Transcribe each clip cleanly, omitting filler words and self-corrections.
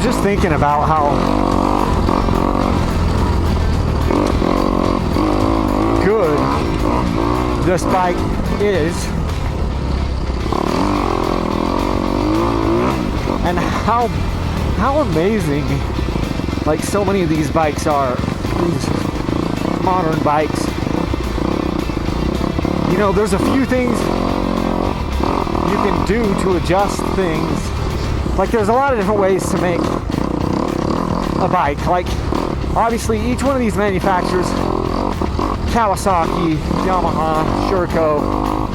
was just thinking about how good this bike is and how amazing like so many of these bikes are, these modern bikes. You know, there's a few things you can do to adjust things. Like there's a lot of different ways to make a bike. Like obviously each one of these manufacturers, Kawasaki, Yamaha, Sherco,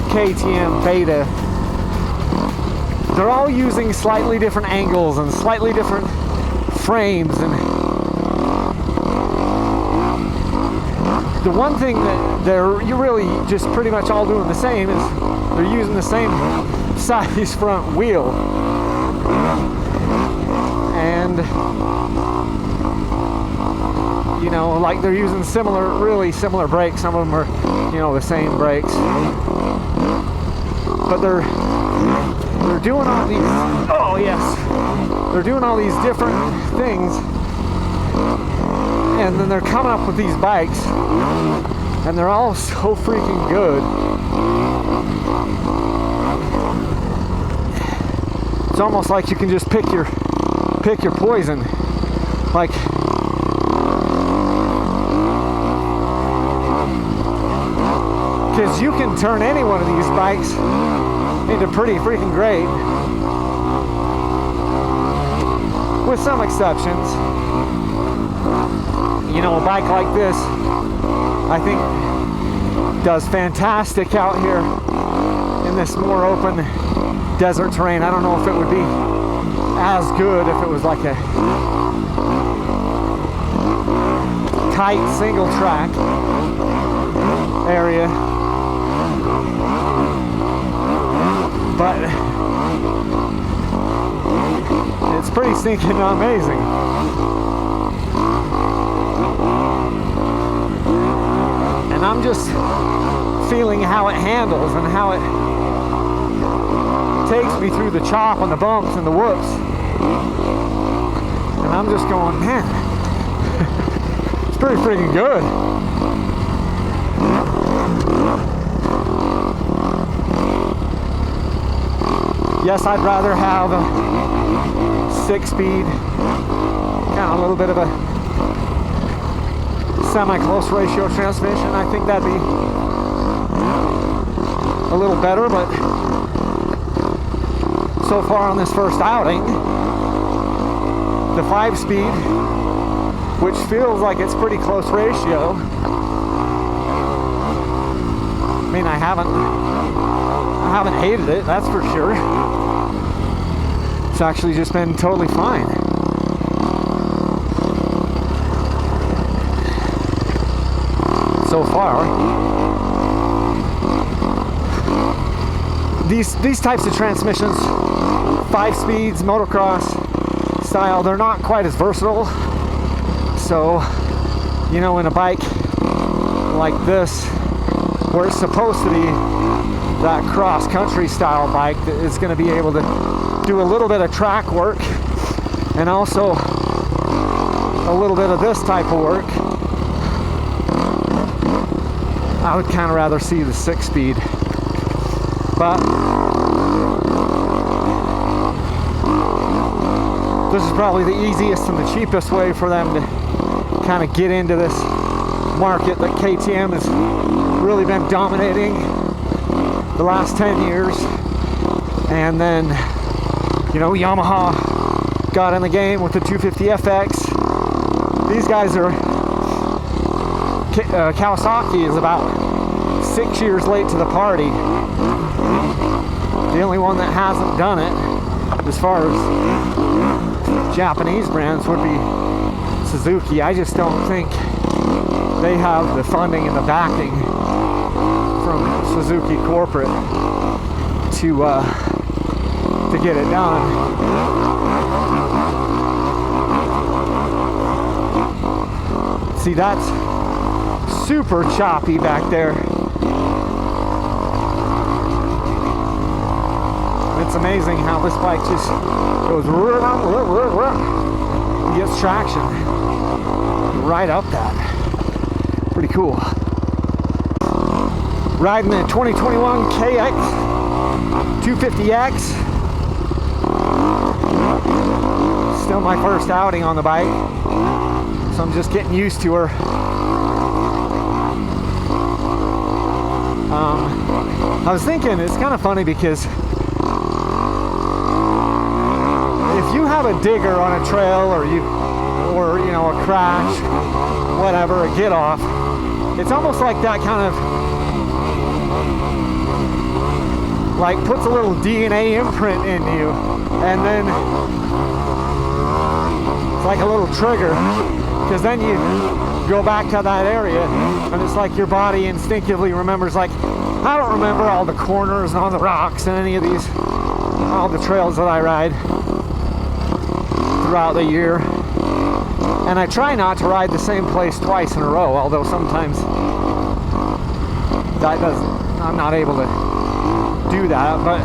KTM, Beta, they're all using slightly different angles and slightly different frames, and the one thing that you're really just pretty much all doing the same is they're using the same size front wheel, and you know, like they're using really similar brakes. Some of them are, you know, the same brakes, but they're doing all these, they're doing all these different things, and then they're coming up with these bikes, and they're all so freaking good. It's almost like you can just pick your poison. Like, because you can turn any one of these bikes into pretty freaking great, with some exceptions. You know, a bike like this, I think, does fantastic out here in this more open desert terrain. I don't know if it would be as good if it was like a tight single track area, but it's pretty stinking amazing. And I'm just feeling how it handles and how it takes me through the chop and the bumps and the whoops. And I'm just going, man, it's pretty freaking good. Yes, I'd rather have a 6-speed, kind of a little bit of a semi-close ratio transmission. I think that'd be a little better, but so far on this first outing, the 5-speed, which feels like it's pretty close ratio. I mean, I haven't hated it, that's for sure. It's actually just been totally fine. So far. These types of transmissions, 5 speeds, motocross style, they're not quite as versatile. So, you know, in a bike like this, where it's supposed to be that cross-country style bike that is going to be able to do a little bit of track work and also a little bit of this type of work, I would kind of rather see the 6-speed. But this is probably the easiest and the cheapest way for them to kind of get into this market that KTM has really been dominating the last 10 years. And then, you know, Yamaha got in the game with the 250FX. These guys are, Kawasaki is about 6 years late to the party. The only one that hasn't done it, as far as Japanese brands, would be Suzuki. I just don't think they have the funding and the backing from Suzuki corporate to get it done. See, that's super choppy back there. It's amazing how this bike just goes. gets traction right up that. Pretty cool. Riding the 2021 KX 250X. Still my first outing on the bike, so I'm just getting used to her. I was thinking, it's kind of funny because if you have a digger on a trail, or you know, a crash, whatever, a get off, it's almost like that kind of like puts a little DNA imprint in you, and then it's like a little trigger, because then you go back to that area and it's like your body instinctively remembers, like, I don't remember all the corners and all the rocks and any of these, all the trails that I ride throughout the year. And I try not to ride the same place twice in a row, although sometimes I'm not able to do that. But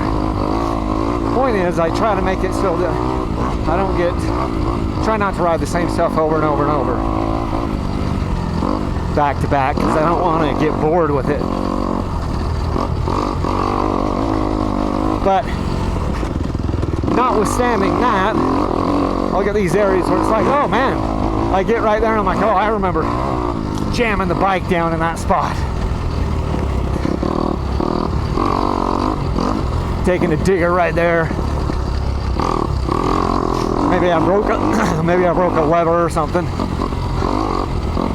the point is, I try to make it so that I try not to ride the same stuff over and over and over, back to back, because I don't want to get bored with it. But notwithstanding that, I'll get these areas where it's like, oh man, I get right there and I'm like, oh, I remember jamming the bike down in that spot, taking a digger right there. Maybe I broke a lever or something.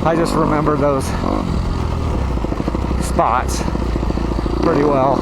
I just remember those spots pretty well.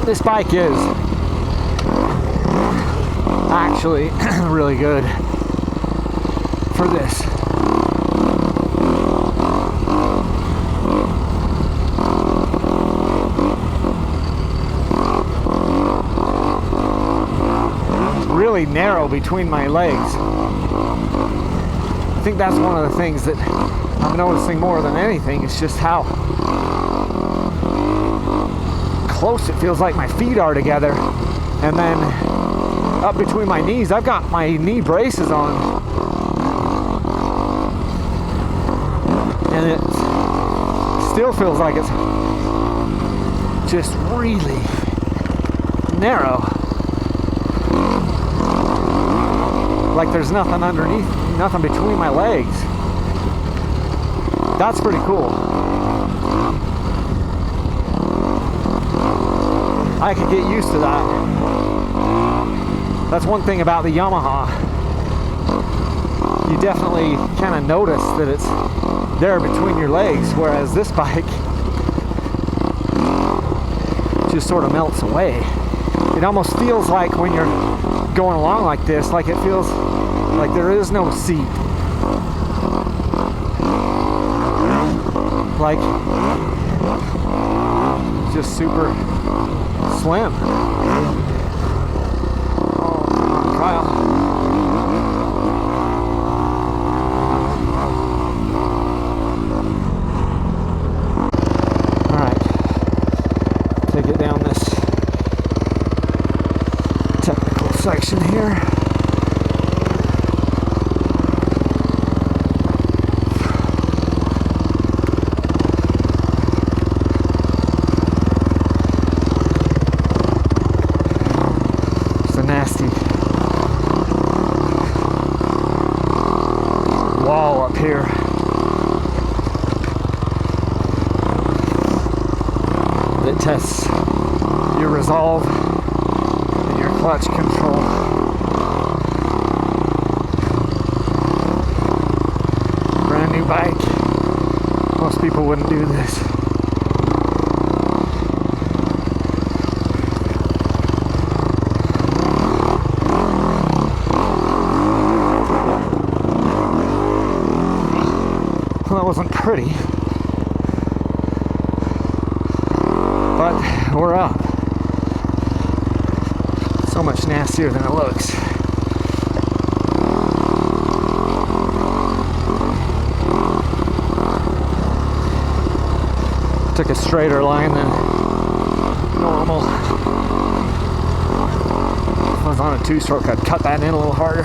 This bike is actually really good for this. It's really narrow between my legs. I think that's one of the things that I'm noticing more than anything, is just how close it feels like my feet are together. And then up between my knees, I've got my knee braces on, and it still feels like it's just really narrow, like there's nothing underneath, nothing between my legs. That's pretty cool. I could get used to that. That's one thing about the Yamaha. You definitely kind of notice that it's there between your legs, whereas this bike just sort of melts away. It almost feels like when you're going along like this, like it feels like there is no seat. Like, just super slim. Oh, come on, Kyle. All right, take it down this technical section here. Nasty wall up here. That tests your resolve and your clutch control. Brand new bike. Most people wouldn't do this. that wasn't pretty. But we're up. So much nastier than it looks. Took a straighter line than normal. If I was on a two-stroke, I'd cut that in a little harder.